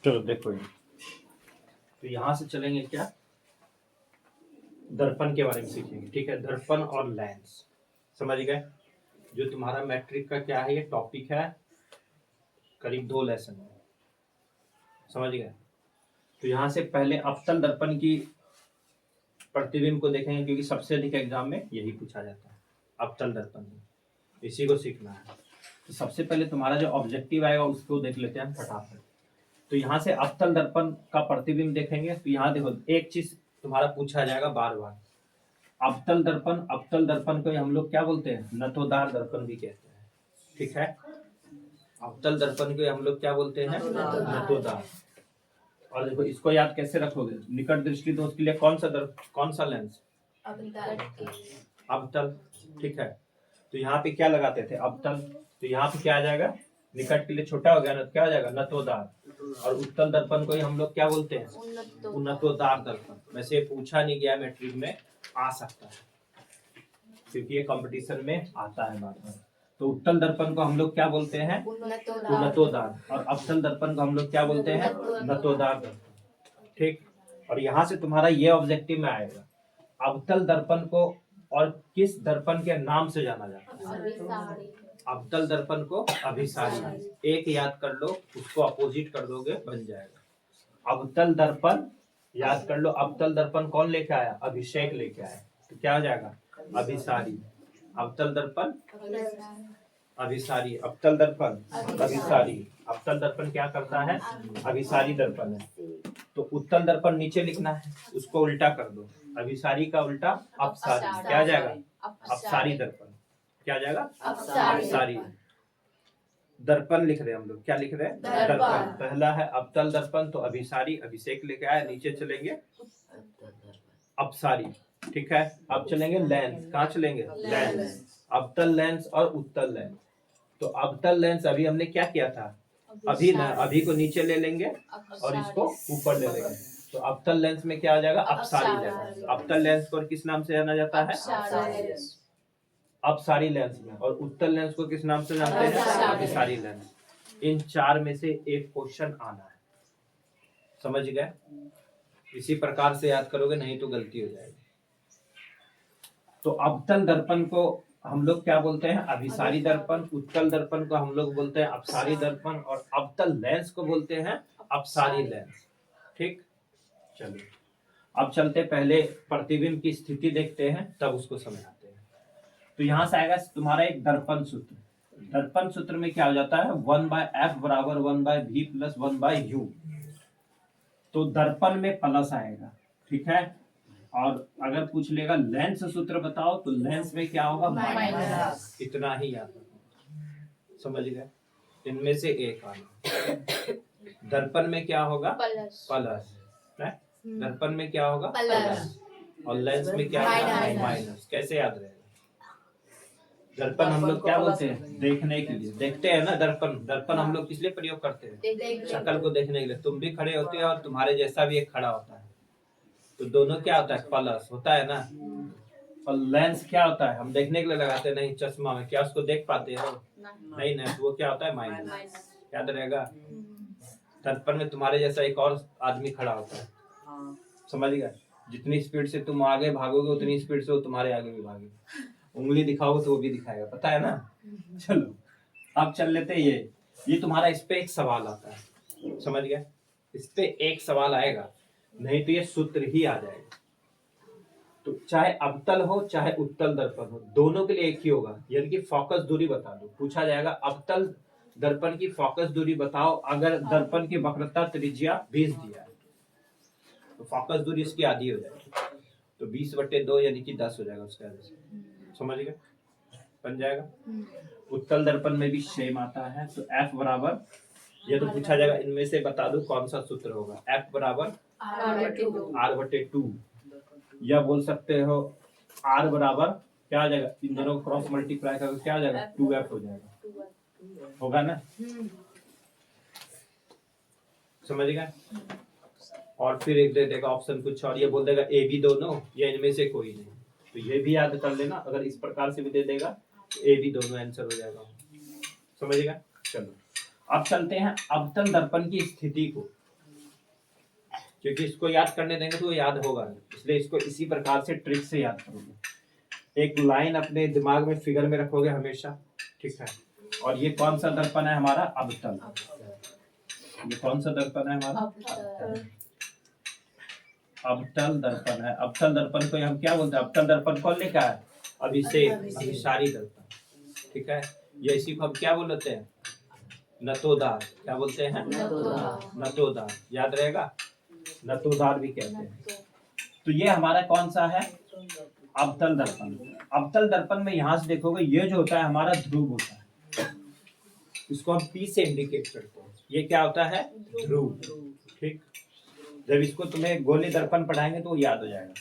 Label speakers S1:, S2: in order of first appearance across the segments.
S1: चलो देखो ये, तो यहाँ से चलेंगे क्या, दर्पण के बारे में सीखेंगे। ठीक है, दर्पण और लेंस, समझ गए। जो तुम्हारा मैट्रिक का क्या है, ये टॉपिक है करीब 2 लेसन में, समझ गए। तो यहाँ से पहले अवतल दर्पण की प्रतिबिंब को देखेंगे, क्योंकि सबसे अधिक एग्जाम में यही पूछा जाता है, अवतल दर्पण में, इसी को सीखना है। तो सबसे पहले तुम्हारा जो ऑब्जेक्टिव आएगा उसको देख लेते हैं फटाफट। तो यहाँ से अवतल दर्पण का प्रतिबिंब देखेंगे, तो यहाँ देखो एक चीज तुम्हारा पूछा जाएगा बार बार, अवतल दर्पण को हम लोग क्या बोलते हैं, नतोदार दर्पण भी कहते हैं। ठीक है, अवतल दर्पण को हम लोग क्या बोलते हैं, नतोदार। और देखो इसको याद कैसे रखोगे, निकट दृष्टि दोष के लिए कौन सा लेंस, अवतल। ठीक है, तो यहाँ पे क्या लगाते थे, अवतल। तो यहाँ पे क्या आ जाएगा, निकट के लिए छोटा हो गया ना, क्या हो जाएगा, नतोदार। और उत्तल दर्पण को ही हम लोग क्या बोलते हैं, उन्नतोदार दर्पण। वैसे पूछा नहीं गया मैट्रिक में, आ सकता है क्योंकि ये कंपटीशन में आता है बार बार। तो उत्तल दर्पण को हम लोग क्या बोलते हैं, उन्नतोदार। और अवतल दर्पण को हम लोग क्या बोलते हैं, नतोदार दर्पण। ठीक, और यहाँ से तुम्हारा ये ऑब्जेक्टिव में आएगा, अवतल दर्पण को और किस दर्पण के नाम से जाना जाता है, अवतल दर्पण को अभिसारी। एक याद कर लो, उसको अपोजिट कर दोगे बन जाएगा। अवतल दर्पण याद कर लो, अवतल दर्पण कौन लेके आया, अभिषेक लेके आया, तो क्या हो जाएगा, अभिसारी। अवतल दर्पण अभिसारी, अवतल दर्पण अभिसारी। अवतल दर्पण क्या करता है, अभिसारी दर्पण है। तो उत्तल दर्पण नीचे लिखना है, उसको उल्टा कर दो, अभिसारी का उल्टा अपसारी, क्या जाएगा, अपसारी दर्पण। क्या जाएगा, अपसारी दर्पण लिख रहे हैं हम लोग, क्या लिख रहे हैं, दर्पण। पहला है अवतल दर्पण, तो अभिसारी, अभिषेक लेके आया, नीचे चलेंगे अपसारी। ठीक है, अब चलेंगे लेंस, कहाँ चलेंगे, लेंस। अवतल लेंस और उत्तल लेंस। तो अवतल लेंस अभी हमने क्या किया था, अभी ना, अभी को नीचे ले लेंगे और इसको ऊपर ले लेंगे, तो अवतल लेंस में क्या आ जाएगा, अपसारी लेंस। अवतल लेंस को किस नाम से जाना जाता है, अपसारी लेंस में। और उत्तल लेंस को किस नाम से जानते हैं, अभिसारी लेंस। इन 4 में से एक क्वेश्चन आना है, समझ गए। इसी प्रकार से याद करोगे, नहीं तो गलती हो जाएगी। तो अवतल दर्पण को हम लोग क्या बोलते हैं, अभिसारी दर्पण। उत्तल दर्पण को हम लोग बोलते हैं अपसारी दर्पण, और अवतल लेंस को बोलते हैं अपसारी लेंस। ठीक, चलिए अब चलते पहले प्रतिबिंब की स्थिति देखते हैं, तब उसको समझाते हैं। तो यहाँ से आएगा तुम्हारा एक दर्पण सूत्र। दर्पण सूत्र में क्या हो जाता है, 1/f बराबर 1/v प्लस 1/u। तो दर्पण में प्लस आएगा, ठीक है। और अगर पूछ लेगा लेंस सूत्र बताओ, तो लेंस में क्या होगा, माइनस। इतना ही याद रखो, समझ गए। इनमें से एक आना। दर्पण में क्या होगा, प्लस। दर्पण में क्या होगा, प्लस। और लेंस में क्या होगा, माइनस। कैसे याद रहेगा, दर्पण हम लोग क्या बोलते हैं, देखने के लिए, देखते हैं ना दर्पण। दर्पण हम लोग किस लिए प्रयोग करते हैं, शक्ल को देखने के लिए। तुम भी खड़े होते हो और तुम्हारे जैसा भी एक खड़ा होता है, तो दोनों क्या होता है, प्लस होता है ना। और लेंस क्या होता है, हम देखने के लिए लगाते हैं, नहीं चश्मा में, क्या उसको देख पाते हो, नहीं ना, तो वो क्या होता है, माइनस। याद रहेगा। दर्पण में तुम्हारे जैसा एक और आदमी खड़ा होता है, समझ गए। जितनी स्पीड से तुम आगे भागोगे, उतनी स्पीड से वो तुम्हारे आगे भी भागेगा। उंगली दिखाओगे तो वो भी दिखाएगा, पता है ना। चलो अब चल लेते हैं ये तुम्हारा, इस पे एक सवाल आता है, समझ गए। इस पे एक सवाल आएगा, नहीं तो ये सूत्र ही आ जाएगा। तो चाहे अवतल हो चाहे उत्तल दर्पण हो, दोनों के लिए एक ही होगा, यानी कि फोकस दूरी बता दो। पूछा जाएगा अवतल दर्पण की फोकस दूरी बताओ, अगर दर्पण की वक्रता त्रिज्या 20 दिया है, तो फोकस दूरी इसकी आधी हो जाएगी, तो 20/2 यानी कि 10 हो जाएगा उसका, समझ गए, बन जाएगा। उत्तल दर्पण में भी सेम आता है, तो F बराबर, ये तो पूछा जाएगा इनमें से बता दो कौन सा सूत्र होगा। F बराबर R/2, या बोल सकते हो R बराबर क्या आ जाएगा, इन दोनों क्रॉस मल्टीप्लाई करके क्या आ जाएगा, 2F हो जाएगा, होगा ना, समझ गए। और फिर एक दे देगा ऑप्शन कुछ और, ये बोल देगा ए बी दोनों, या इनमें से कोई नहीं, तो ये भी याद कर लेना। अगर इस प्रकार से भी दे देगा, तो ए बी दोनों आंसर हो जाएगा, समझिएगा। चलो अब चलते हैं अवतल दर्पण की स्थिति को। क्योंकि इसको याद करने देंगे तो वो याद होगा नहीं, इसलिए इसको इसी प्रकार से ट्रिक से याद करोगे। एक लाइन अपने दिमाग में फिगर में रखोगे हमेशा, ठीक है। और ये कौन सा दर्पण है हमारा? अवतल। ये कौन सा दर्पण है हमारा? अवतल दर्पण है। अवतल दर्पण को हम क्या बोलते हैं? अवतल दर्पण कौन लिखा है? अभिषेक, अभिसारी दर्पण, ठीक है। ये इसी को हम क्या बोलते हैं? नतोदार। क्या बोलते हैं? नतोदार। याद रहेगा, नतोदार भी कहते हैं। तो ये हमारा कौन सा है? अवतल दर्पण। अवतल दर्पण में यहां से देखोगे ये जो होता है हमारा ध्रुव होता है, इसको हम P से इंडिकेट करते हैं। ये क्या होता है? ध्रुव, ठीक। जब इसको तुम्हें गोले दर्पण पढ़ाएंगे तो याद हो जाएगा,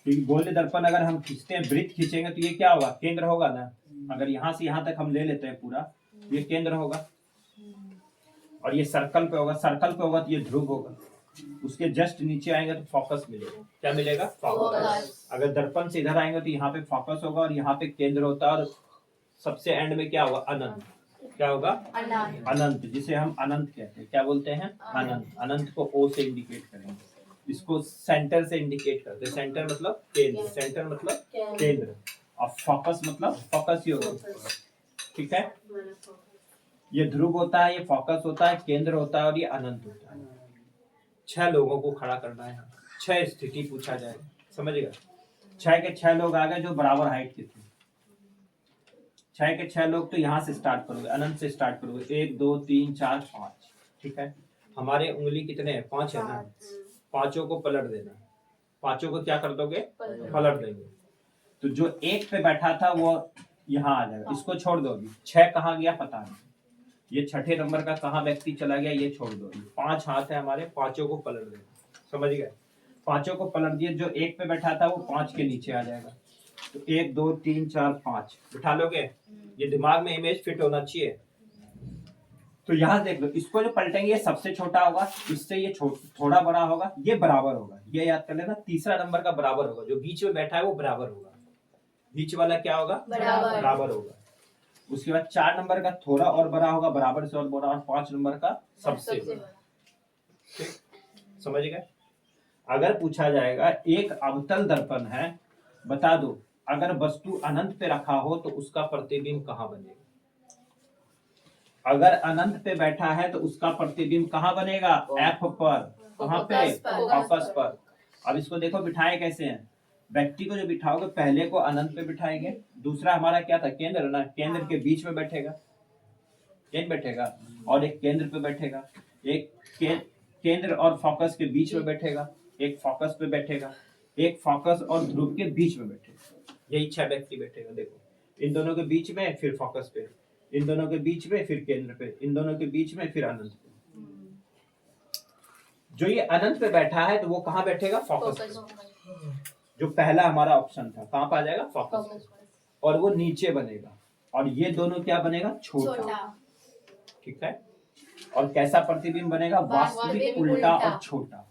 S1: क्योंकि गोले दर्पण अगर हम खींचते हैं, वृत्त खींचेंगे तो ये क्या होगा? केंद्र होगा ना। अगर यहाँ से यहाँ तक हम ले लेते हैं पूरा, ये केंद्र होगा, और ये सर्कल पे होगा, सर्कल पे होगा तो ये ध्रुव होगा। उसके जस्ट नीचे आएंगे तो फोकस मिलेगा। क्या मिलेगा? फोकस। अगर दर्पण से इधर आएंगे तो यहाँ पे फोकस होगा और यहाँ पे केंद्र होता है, और सबसे एंड में क्या होगा? अनंत। क्या होगा? अनंत, जिसे हम अनंत कहते हैं। क्या बोलते हैं? अनंत। अनंत को O से इंडिकेट करेंगे। इसको सेंटर से इंडिकेट करते हैं। सेंटर मतलब केंद्र, सेंटर मतलब केंद्र, और फोकस मतलब फोकस ही होगा, ठीक है। ये ध्रुव होता है, ये फोकस होता है, केंद्र होता है और ये अनंत होता है। 6 लोगों को खड़ा करना है, 6 स्थिति पूछा जाएगा, समझिएगा। 6 के 6 लोग आ गए जो बराबर हाइट के थे। 6 के 6 लोग तो यहाँ से स्टार्ट करोगे, अनंत से स्टार्ट करोगे। 1 2 3 4 5, ठीक है। हमारे उंगली कितने हैं? 5 है ना। पांचों को पलट देना। पांचों को क्या कर दोगे? पलट देंगे। तो जो एक पे बैठा था वो यहाँ आ जाएगा, इसको छोड़ दोगे। 6 कहाँ गया पता नहीं, ये छठे नंबर का कहाँ व्यक्ति चला गया ये छोड़ दो। 5 हाथ है हमारे, पांचों को पलट देना, समझ गए। पांचों को पलट दिए, जो एक पे बैठा था वो 5 के नीचे आ जाएगा। तो 1 2 3 4 5 बिठा लोगे। ये दिमाग में इमेज फिट होना चाहिए। तो यहाँ देख लो, इसको जो पलटेंगे ये सबसे छोटा होगा, इससे ये थोड़ा बड़ा होगा, ये बराबर होगा। ये याद कर लेना, तीसरा नंबर का बराबर होगा। जो बीच में बैठा है वो बराबर होगा, बीच वाला क्या होगा? बराबर होगा। उसके बाद 4 नंबर का थोड़ा और बड़ा होगा, बराबर से और बड़ा, और 5 नंबर का सबसे बड़ा, ठीक, समझ गए। अगर पूछा जाएगा एक अवतल दर्पण है, बता दो अगर वस्तु अनंत पे रखा हो तो उसका प्रतिबिंब कहाँ बनेगा? अगर अनंत पे बैठा है तो उसका प्रतिबिंब कहाँ बनेगा? F पर। कहाँ पे? फोकस पर। अब इसको देखो बिठाए कैसे हैं। व्यक्ति को जो बिठाओगे, पहले को अनंत पे बिठाएंगे, दूसरा हमारा क्या था? केंद्र ना। केंद्र के बीच में बैठेगा, केंद्र बैठेगा, और एक केंद्र पे बैठेगा, एक केंद्र और फोकस के बीच में बैठेगा, एक फोकस पे बैठेगा, एक फोकस और ध्रुव के बीच में बैठेगा। यही 6 व्यक्ति बैठेगा। देखो, इन दोनों के बीच में, फिर फोकस पे, इन दोनों के बीच में, फिर केंद्र पे, इन दोनों के बीच में, फिर अनंत पे। जो ये अनंत पे बैठा है तो वो कहाँ बैठेगा? फोकस पे। जो पहला हमारा ऑप्शन था, कहाँ पे आ जाएगा? फोकस। और वो नीचे बनेगा, और ये दोनों क्या बनेगा? छोटा, ठीक है। और कैसा प्रतिबिंब बनेगा? वास्तविक उल्टा और छोटा।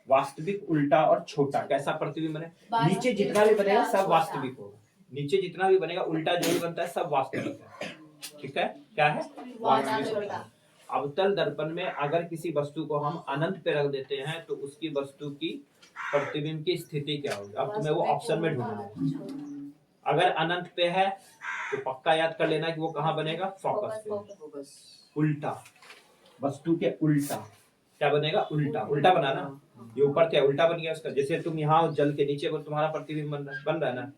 S1: वास्तविक उल्टा और छोटा कैसा प्रतिबिंब बनेगा? नीचे जितना भी बनेगा सब वास्तविक होगा, नीचे जितना भी बनेगा, उल्टा जो भी बनता है सब वास्तविक है, ठीक है। क्या है? वास्तविक। अवतल दर्पण में अगर किसी वस्तु को हम अनंत पे रख देते हैं तो उसकी वस्तु की प्रतिबिंब की स्थिति क्या होगी? अब तुम्हें वो ऑप्शन में ढूंढना है। अगर अनंत पे है तो पक्का याद कर लेना कि वो कहाँ बनेगा? फोकस पे। उल्टा, वस्तु के उल्टा क्या बनेगा? उल्टा। उल्टा बनाना, ये ऊपर क्या उल्टा बन गया उसका। जैसे तुम यहाँ जल के नीचे को तुम्हारा प्रतिबिंब बन रहा है ना,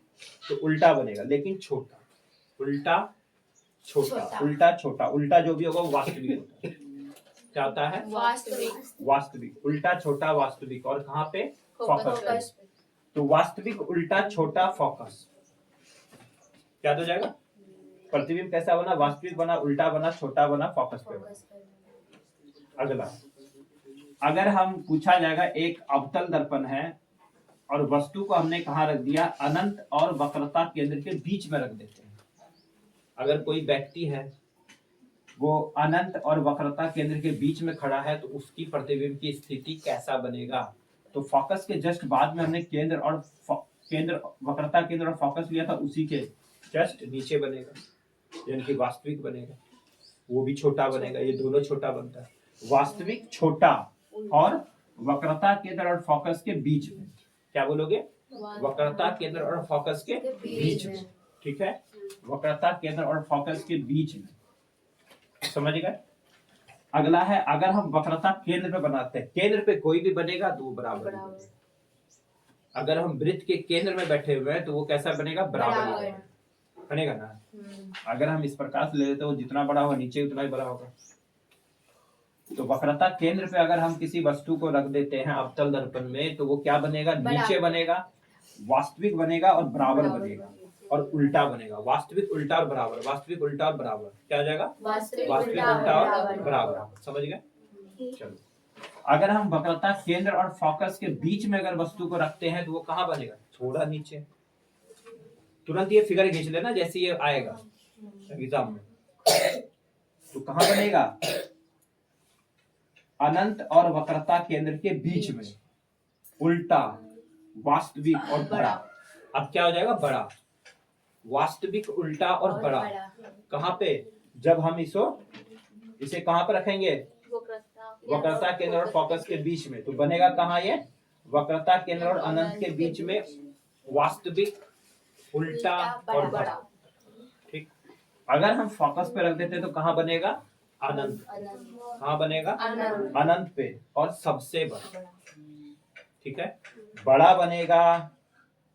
S1: तो उल्टा बनेगा, लेकिन छोटा। उल्टा छोटा, उल्टा छोटा, उल्टा जो भी होगा वो वास्तविक होता है। क्या होता है? वास्तविक। वास्तविक, उल्टा छोटा वास्तविक, और कहाँ पे? फोकस पे। तो वास्तविक उल्टा छोटा फोकस क्या हो जाएगा? प्रतिबिंब कैसा बना? वास्तविक बना, उल्टा बना, छोटा बना, फोकस पे बना। अगला, अगर हम पूछा जाएगा एक अवतल दर्पण है और वस्तु को हमने कहाँ रख दिया? अनंत और वक्रता केंद्र के बीच में रख देते हैं। अगर कोई व्यक्ति है वो अनंत और वक्रता केंद्र के बीच में खड़ा है तो उसकी प्रतिबिंब की स्थिति कैसा बनेगा? तो फोकस के जस्ट बाद में हमने केंद्र और वक्रता केंद्र और फोकस लिया था, उसी के जस्ट नीचे बनेगा, यानी कि वास्तविक बनेगा। वो भी छोटा बनेगा, ये दोनों छोटा बनता है। वास्तविक छोटा और वक्रता केंद्र और फोकस के बीच में। क्या बोलोगे? वक्रता केंद्र और फोकस के बीच में। ठीक है, वक्रता केंद्र और फोकस के बीच में, समझ गए? अगला है, अगर हम वक्रता केंद्र पे बनाते हैं, केंद्र पे कोई भी बनेगा तो वो बराबर है। अगर हम वृत्त के केंद्र में बैठे हुए हैं तो वो कैसा बनेगा? बराबर बनेगा ना। अगर हम इस प्रकार से ले लेते हो, जितना बड़ा होगा नीचे उतना ही बड़ा होगा। तो वक्रता केंद्र पे अगर हम किसी वस्तु को रख देते हैं अवतल दर्पण में, तो वो क्या बनेगा? नीचे बनेगा, वास्तविक बनेगा और बराबर बनेगा, और उल्टा बनेगा। वास्तविक, उल्टा और बराबर, वास्तविक, उल्टा और बराबर। क्या हो जाएगा? वास्तविक, उल्टा और बराबर। समझ गए? चलो, अगर हम वक्रता केंद्र और फोकस के बीच में अगर वस्तु को रखते हैं तो वो कहाँ बनेगा? थोड़ा नीचे। तुरंत ये फिगर खींच लेना जैसे ये आएगा एग्जाम में। तो कहाँ बनेगा? अनंत और वक्रता केंद्र के बीच में, उल्टा, वास्तविक और बड़ा। अब क्या हो जाएगा? बड़ा, वास्तविक, उल्टा और बड़ा। कहाँ पे? जब हम इसे कहाँ पर रखेंगे? वक्रता केंद्र और फोकस के बीच में। तो बनेगा कहाँ ये? वक्रता केंद्र और अनंत के बीच में, वास्तविक, उल्टा और बड़ा। ठीक, अगर हम फोकस पे रख देते तो कहाँ बनेगा? अनंत। कहाँ बनेगा? अनंत पे और सबसे बड़ा। ठीक है, बड़ा बनेगा,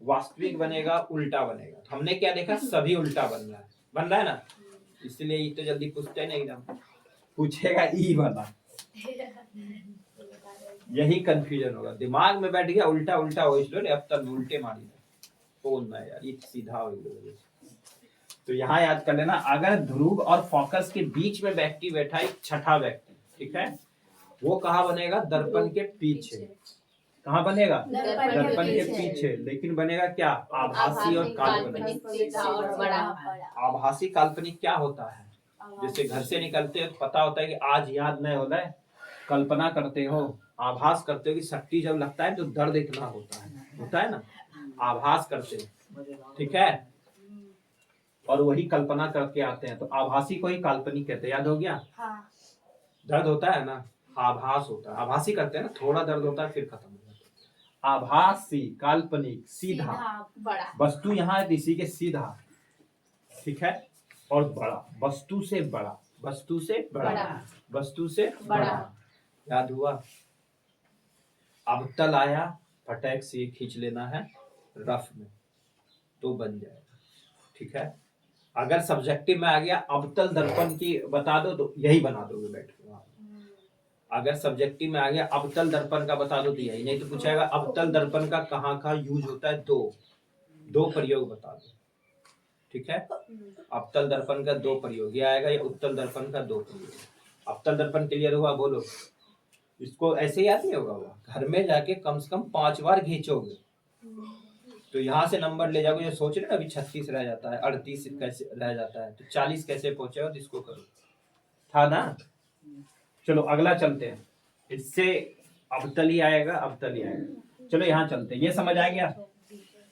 S1: वास्तविक बनेगा, उल्टा बनेगा। तो हमने क्या देखा? सभी उल्टा बन रहा है ना, इसलिए ये तो जल्दी पूछते नहीं, एग्जाम पूछेगा ई वाला। यही कंफ्यूजन होगा, दिमाग में बैठ गया उल्टा उल्टा हो, इसलिए अब तक उल्टे मारी कौन ना यार, ये सीधा हो गया। तो यहाँ याद कर लेना, अगर ध्रुव और फोकस के बीच में व्यक्ति बैठा है, छठा व्यक्ति, ठीक है, वो कहाँ बनेगा? दर्पण के पीछे। कहाँ बनेगा? दर्पण के पीछे। लेकिन बनेगा क्या? आभासी और काल्पनिक। आभासी काल्पनिक क्या होता है? जैसे घर से निकलते हो तो पता होता है कि आज याद नहीं होता है, कल्पना करते हो, आभास करते हो कि सट्टी जब लगता है तो दर्द इतना होता है ना, आभास करते हो। ठीक है, और वही कल्पना करके आते हैं, तो आभासी को ही काल्पनिक कहते हैं। याद हो गया? हाँ। दर्द होता है ना, आभास होता है, आभासी करते हैं ना, थोड़ा दर्द होता है फिर खत्म हो जाता है। आभासी, काल्पनिक, सीधा, बड़ा। वस्तु यहाँ है इसी के सीधा, ठीक है, और बड़ा, वस्तु से बड़ा, वस्तु से बड़ा, वस्तु से बड़ा। याद हुआ? अवतल आया, फटक से खींच लेना है रफ में तो बन जाएगा। ठीक है, अगर सब्जेक्टिव में आ गया अवतल दर्पण की बता दो तो यही बना दोगे बैठ के। अगर सब्जेक्टिव में आ गया अवतल दर्पण का बता दो तो यही, नहीं तो पूछाएगा अवतल दर्पण का कहाँ कहाँ यूज होता है, दो प्रयोग बता दो। ठीक है, अवतल दर्पण का दो प्रयोग ये आएगा, या उत्तल दर्पण का दो प्रयोग। अवतल दर्पण क्लियर हुआ? बोलो। इसको ऐसे याद नहीं होगा, घर में जाके कम से कम 5 बार खींचोगे तो यहाँ से नंबर ले जाओगे। जो सोच रहे ना अभी 36 रह जाता है, 38 कैसे रह जाता है, तो 40 कैसे पहुंचेगा, तो इसको करो, था ना। चलो अगला चलते हैं, इससे अवतल ही आएगा, अवतल ही आएगा। चलो यहाँ चलते हैं, ये समझ आ गया।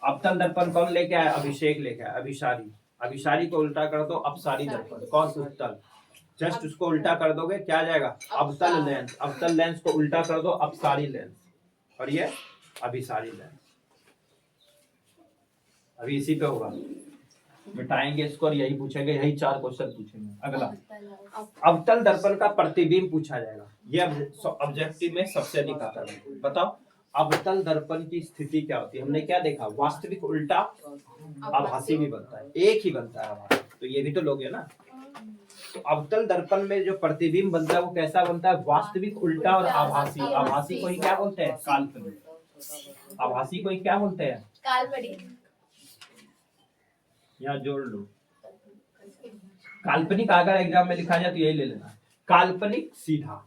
S1: अवतल दर्पण कौन लेके आया? अभिषेक लेके आया, अभिसारी। अभिसारी को उल्टा कर दो, अपसारी दर्पण। कौन? उत्तल। जस्ट उसको उल्टा कर दोगे क्या आ जाएगा? अवतल लेंस। अवतल लेंस को उल्टा कर दो, अपसारी लेंस, और ये अभिसारी लेंस। अभी इसी पे होगा, मिटाएंगे इसको और यही पूछेंगे, यही 4 क्वेश्चन पूछेंगे। अगला, अवतल दर्पण का प्रतिबिंब पूछा जाएगा। ये ऑब्जेक्टिव में सबसे अधिक आता है। बताओ अवतल दर्पण की स्थिति क्या होती है? हमने क्या देखा? वास्तविक, उल्टा, आभासी भी बनता है, एक ही बनता है आभासी, तो ये भी तो लोगे ना। तो अवतल दर्पण में जो प्रतिबिंब बनता है वो कैसा बनता है? वास्तविक, उल्टा और आभासी। आभासी को ही क्या बोलते हैं? काल्पनिक। आभासी को ही क्या बोलते हैं? काल्पनिक। यहाँ जोड़ लो, काल्पनिक अगर एग्जाम में लिखा जाए तो यही ले लेना, काल्पनिक सीधा।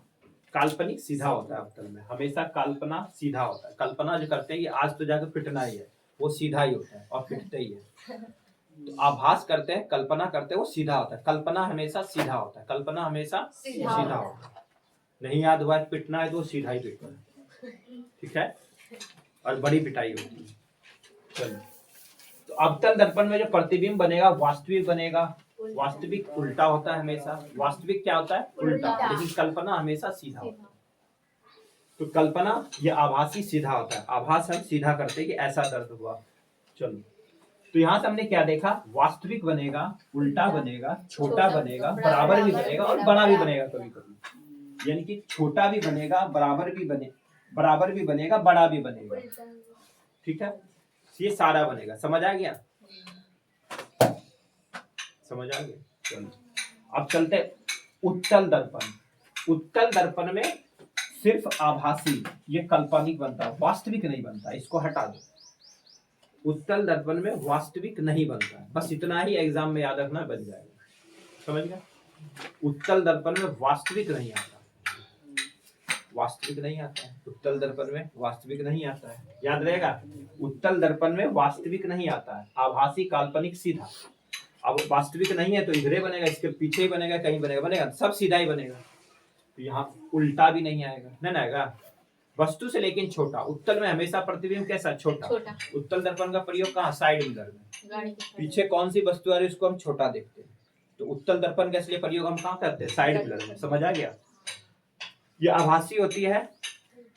S1: काल्पनिक सीधा होता है अवतल में, हमेशा कल्पना सीधा होता है। कल्पना जो करते हैं कि आज तो जाकर पिटना ही है, वो सीधा ही होता है और पिटते ही है। तो आभास करते हैं, कल्पना करते हैं, वो सीधा होता है। कल्पना हमेशा सीधा होता है, कल्पना हमेशा सीधा होता है। नहीं याद हुआ पिटना है तो सीधा ही पिटना है, ठीक है, और बड़ी पिटाई होती है। चलो, तो अवतल दर्पण में जो प्रतिबिंब बनेगा वास्तविक बनेगा। वास्तविक उल्टा होता है हमेशा, वास्तविक क्या होता है? उल्टा, लेकिन कल्पना हमेशा सीधा होता है। तो कल्पना ये आभासी सीधा होता है, आभास हम सीधा करते हैं कि ऐसा दर्द हुआ। चलो तो यहाँ से हमने क्या देखा, वास्तविक बनेगा, उल्टा बनेगा, छोटा बनेगा, बराबर भी बनेगा और बड़ा भी बनेगा कभी कभी। यानी कि छोटा भी बनेगा, बराबर भी बनेगा, बड़ा भी बनेगा। ठीक है, ये सारा बनेगा। समझ आ गया? समझ आ गया। चलो अब चलते उत्तल दर्पण। उत्तल दर्पण में सिर्फ आभासी, ये काल्पनिक बनता है, वास्तविक नहीं बनता, इसको हटा दो। उत्तल दर्पण में वास्तविक नहीं बनता, बस इतना ही एग्जाम में याद रखना, बन जाएगा। समझ गया? उत्तल दर्पण में वास्तविक नहीं आता, वास्तविक नहीं आता है। उत्तल दर्पण में वास्तविक नहीं आता है, याद रहेगा। उत्तल दर्पण में वास्तविक नहीं आता है, आभासी, काल्पनिक, सीधा। अब वास्तविक नहीं है तो इधरे बनेगा, इसके पीछे ही बनेगा, कहीं बनेगा, सब सीधा ही बनेगा। तो यहाँ उल्टा भी नहीं आएगा, नहीं आएगा। वस्तु से लेकिन छोटा। उत्तल में हमेशा प्रतिबिंब कैसा? छोटा। उत्तल दर्पण का प्रयोग कहाँ? साइड मिरर में। पीछे कौन सी वस्तु आ रही है उसको हम छोटा देखते हैं, तो उत्तल दर्पण का इसलिए प्रयोग हम कहाँ करते हैं? साइड मिरर में। समझ आ गया? ये आभासी होती है,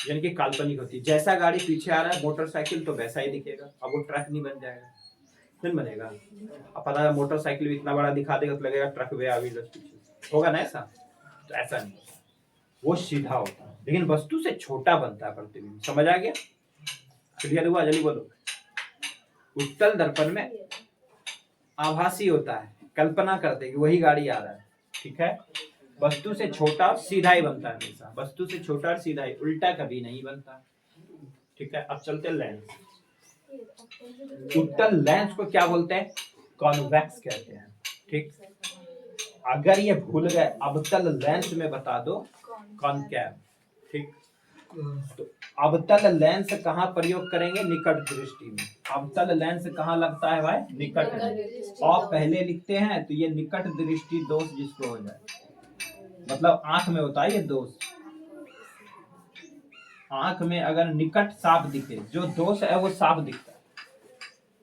S1: यानी कि काल्पनिक होती है। जैसा गाड़ी पीछे आ रहा है मोटरसाइकिल तो वैसा ही दिखेगा। अब वो ट्रक नहीं बन जाएगा, नहीं बनेगा। अब पता है मोटरसाइकिल भी इतना बड़ा दिखा देगा तो लगेगा ट्रक वे आगे पीछे, होगा ना ऐसा? तो ऐसा नहीं, वो सीधा होता है, लेकिन वस्तु से छोटा बनता है प्रतिबिंब। समझ आ गया? क्लियर हुआ? जल्दी बोलो। उत्तल दर्पण में आभासी होता है, कल्पना करते कि वही गाड़ी आ रहा है। ठीक है, वस्तु से छोटा और सीधा ही बनता है हमेशा, वस्तु से छोटा और सीधा ही, उल्टा कभी नहीं बनता। ठीक है, अब चलते लेंस। उत्तल लेंस को क्या बोलते हैं? कॉन्वेक्स कहते हैं। ठीक, अगर ये भूल गए अवतल लेंस में बता दो कॉनकेव। ठीक, तो अवतल लेंस कहाँ प्रयोग करेंगे? निकट दृष्टि में। अवतल लेंस कहाँ लगता है भाई? निकट में। और पहले लिखते हैं तो ये निकट दृष्टि दोष जिसको हो जाए, मतलब आंख में होता है ये दोष। आंख में अगर निकट साफ दिखे, जो दोष है वो साफ दिखता है।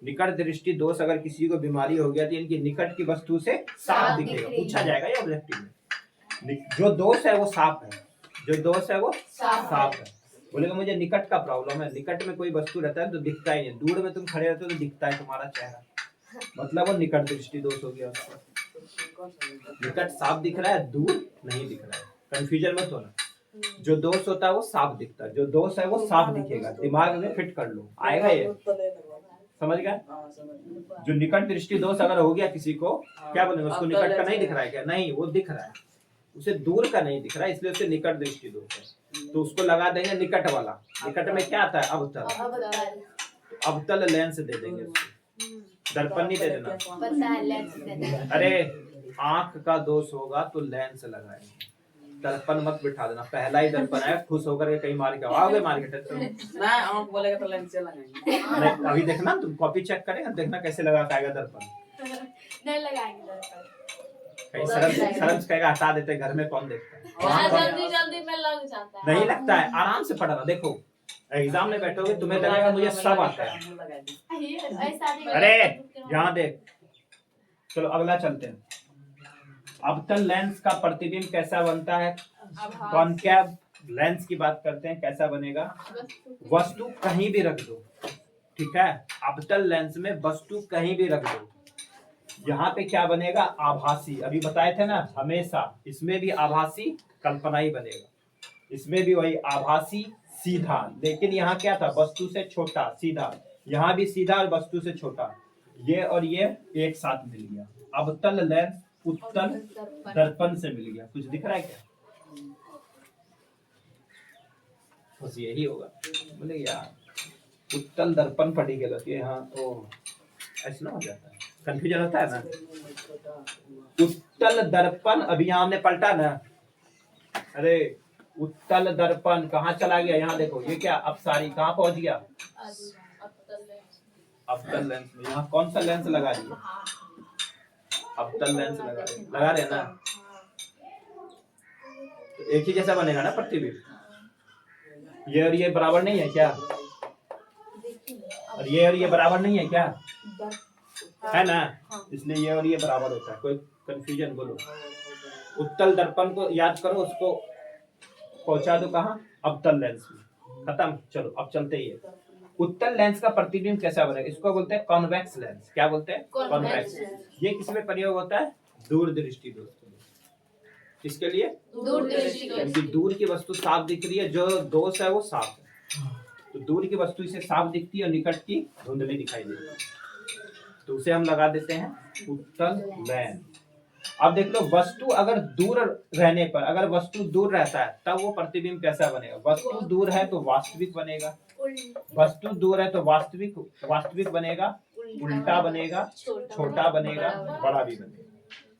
S1: निकट दृष्टि दोष अगर किसी को बीमारी हो गया तो इनकी निकट की वस्तु से साफ दिखेगा, पूछा जाएगा ये ऑब्जेक्टिव में। जो दोष है वो साफ है, जो दोष है वो साफ है। बोलेगा मुझे निकट का प्रॉब्लम है, निकट में कोई वस्तु रहता है तो दिखता ही नहीं, दूर में तुम खड़े रहते हो तो दिखता है तुम्हारा चेहरा, मतलब वो निकट दृष्टि दोष हो गया। निकट साफ दिख रहा है, दूर नहीं दिख रहा है, कंफ्यूजन मत होना। जो दोष होता है वो साफ दिखता है, जो दोष है वो साफ दिखेगा। दिमाग में फिट कर लो, आएगा ये। समझ गया? जो निकट दृष्टि दोष अगर हो गया किसी को, क्या बोलेंगे? उसको निकट का नहीं दिख रहा है क्या? नहीं, वो दिख रहा है, उसे दूर का नहीं दिख रहा है, इसलिए उसे निकट दृष्टि दोष है। तो उसको लगा देंगे निकट वाला। निकट में क्या आता है? अवतल। अवतल लेंस दे देंगे उसको, दर्पण नहीं दे देना। अरे आंख का दोष होगा तो लेंस लगाएंगे, दर्पण मत बिठा देना। पहला ही दर्पण है, खुश होकर के कहीं मार के आओगे मार्केट में ना, आंख बोलेगा तो लेंस लगाएंगे। अभी देखना, तुम कॉपी चेक करेगा, देखना कैसे लगा पाएगा दर्पण। नहीं लगाएंगे दर्पण, शर्म कहेगा हटा देते, घर में कौन देखता है? जल्दी में लग जाता है। नहीं लगता है, आराम से पढ़ना। देखो एग्जाम में बैठोगे तुम्हें लगेगा मुझे सब आता है। अरे यहाँ देख, चलो अगला चलते हैं। अवतल लेंस का प्रतिबिंब कैसा बनता है? कॉनकेव लेंस की बात करते हैं, कैसा बनेगा? वस्तु कहीं भी रख दो, ठीक है। अवतल लेंस में वस्तु कहीं भी रख दो, यहाँ पे क्या बनेगा? आभासी। अभी बताए थे ना, हमेशा इसमें भी आभासी कल्पना ही बनेगा, इसमें भी वही आभासी सीधा। लेकिन यहाँ क्या था? वस्तु से छोटा सीधा, यहाँ भी सीधा और वस्तु से छोटा, ये और ये एक साथ मिल गया। अवतल लेंस उत्तल दर्पण से मिल गया। कुछ दिख रहा है क्या? बस यही होगा। बोले यार उत्तल दर्पण पढ़ी गलत ये, हाँ तो ऐसा ना हो जाता है, कंफ्यूजन होता है ना। उत्तल दर्पण अभी यहाँ हमने पलटा ना, अरे उत्तल दर्पण कहाँ चला गया? यहाँ देखो, ये क्या अपसारी कहाँ पहुंच गया? अवतल लेंस में। यहाँ कौन सा लेंस लगा दिया? अवतल लेंस लगा रहे ना, तो एक ही जैसा बनेगा ना प्रतिबिंब। ये और ये बराबर नहीं है क्या? और ये बराबर नहीं है क्या? है ना, इसलिए ये और ये बराबर होता है। कोई कंफ्यूजन? बोलो। उत्तल दर्पण को याद करो, उसको पहुंचा दो कहाँ, अवतल लेंस में, खत्म। चलो अब चलते ही है। उत्तल लेंस का प्रतिबिंब कैसा बनेगा, इसको बोलते हैं कॉन्वेक्स लेंस। क्या बोलते हैं, कॉन्वेक्स। ये किसमें प्रयोग होता है, दूरदृष्टि दोष के लिए। किसके लिए, दूरदृष्टि। क्योंकि दूर की वस्तु साफ दिख रही है, जो दोष है वो साफ है। तो दूर की वस्तु इसे साफ दिखती है और निकट की धुंधली दिखाई देती है, तो उसे हम लगा देते हैं उत्तल लेंस। अब देख लो, वस्तु अगर दूर रहने पर, अगर वस्तु दूर रहता है तब वो प्रतिबिंब कैसा बनेगा, वस्तु दूर है तो वास्तविक बनेगा, वस्तु दूर है तो वास्तविक बनेगा, उल्टा बनेगा, छोटा बनेगा, बड़ा भी बनेगा,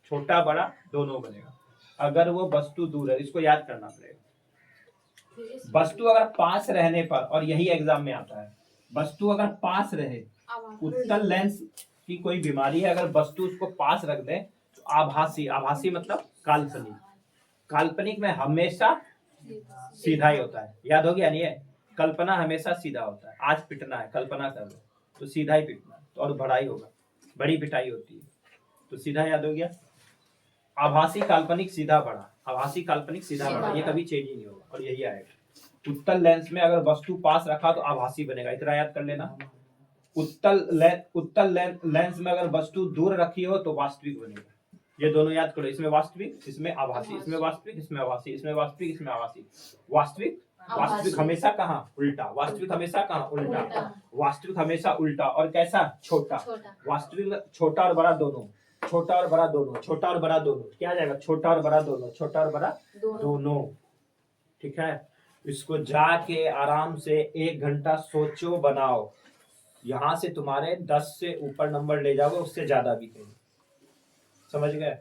S1: छोटा बड़ा दोनों बनेगा अगर वो वस्तु दूर है। इसको याद करना पड़ेगा। वस्तु अगर पास रहने पर, और यही एग्जाम में आता है, वस्तु अगर पास रहे, उत्तल लेंस की कोई बीमारी है, अगर वस्तु उसको पास रख दे तो आभासी, आभासी मतलब काल्पनिक, काल्पनिक में हमेशा सीधा ही होता है। याद हो गया नहीं है, कल्पना हमेशा सीधा होता है। आज पिटना है, कल्पना कर लो तो सीधा ही पिटना है, तो और बड़ा ही होगा, बड़ी पिटाई होती है, तो सीधा याद हो गया। आभासी काल्पनिक सीधा बड़ा, आभासी काल्पनिक सीधा बड़ा, ये कभी चेंज ही नहीं होगा और यही आएगा। उत्तल लेंस में अगर वस्तु पास रखा तो आभासी बनेगा, इतना याद कर लेना। उत्तल लेंस में अगर वस्तु दूर रखी हो तो वास्तविक बनेगा। ये दोनों याद करो, इसमें वास्तविक, इसमें आभासी, इसमें वास्तविक, इसमें आभासी, इसमें वास्तविक, इसमें आभासी। वास्तविक, वास्तविक हमेशा कहाँ, उल्टा। वास्तविक हमेशा कहाँ, उल्टा। वास्तविक हमेशा उल्टा और कैसा, छोटा। वास्तविक छोटा और बड़ा दोनों, छोटा और बड़ा दोनों, छोटा और बड़ा दोनों, क्या आ जाएगा, छोटा और बड़ा दोनों, छोटा और बड़ा दोनों। ठीक है, इसको जाके आराम से 1 घंटा सोचो, बनाओ। यहाँ से तुम्हारे 10 से ऊपर नंबर ले जाओगे, उससे ज्यादा भी कहीं। समझ गए,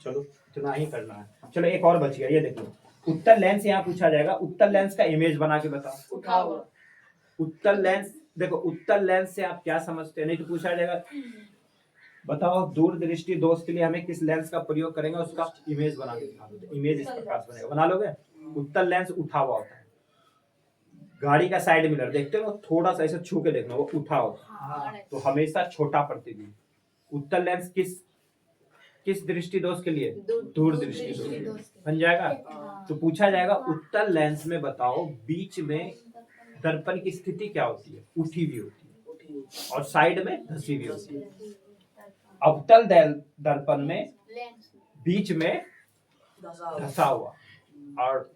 S1: चलो इतना ही करना है। चलो एक और बच गया, ये देखो, उत्तल लेंस यहाँ पूछा जाएगा। उत्तल लेंस का इमेज बना के बताओ। उठाओ। उत्तल लेंस, देखो उत्तल लेंस से आप क्या समझते हैं, नहीं तो पूछा जाएगा बताओ दूरदृष्टि दोष के लिए हमें किस लेंस का प्रयोग करेंगे, उसका इमेज बना के दिखा दो। इमेज इस प्रकार से बनेगा, बना लोगे। उत्तल लेंस उठा हुआ होता है, गाड़ी का साइड मिरर देखते हो, थोड़ा सा ऐसे छू के देखना, वो उठा होता है, तो हमेशा छोटा प्रतिबिंब। उत्तल लेंस किस दृष्टि दोष के लिए, दूरदृष्टि दोष बन जाएगा। तो पूछा जाएगा उत्तल लेंस में बताओ बीच में दर्पण की स्थिति क्या होती है, उठी हुई होती है, और साइड में धसी हुई होती है। अवतल दर्पण में बीच में धसा हुआ और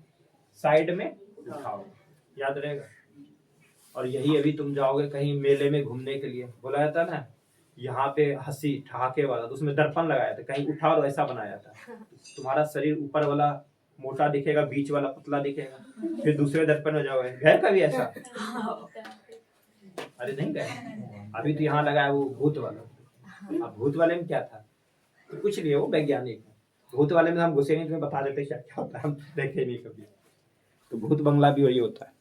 S1: साइड में उठा हुआ, याद रहेगा। और यही अभी तुम जाओगे कहीं मेले में घूमने के लिए, बोला जाता है ना यहाँ पे हंसी ठहाके वाला, तो उसमें दर्पण लगाया था, कहीं उठा और ऐसा बनाया था। तुम्हारा शरीर ऊपर वाला मोटा दिखेगा, बीच वाला पतला दिखेगा, फिर दूसरे दर्पण में जाओगे। गए कभी ऐसा? अरे नहीं गए, अभी तो यहाँ लगा है वो भूत वाला। अब भूत वाले में क्या था, तो कुछ नहीं है, वो वैज्ञानिक। भूत वाले में हम घुसेंगे तो बता देते क्या क्या होता है, हम देखे नहीं कभी। तो भूत बंगला भी वही होता है।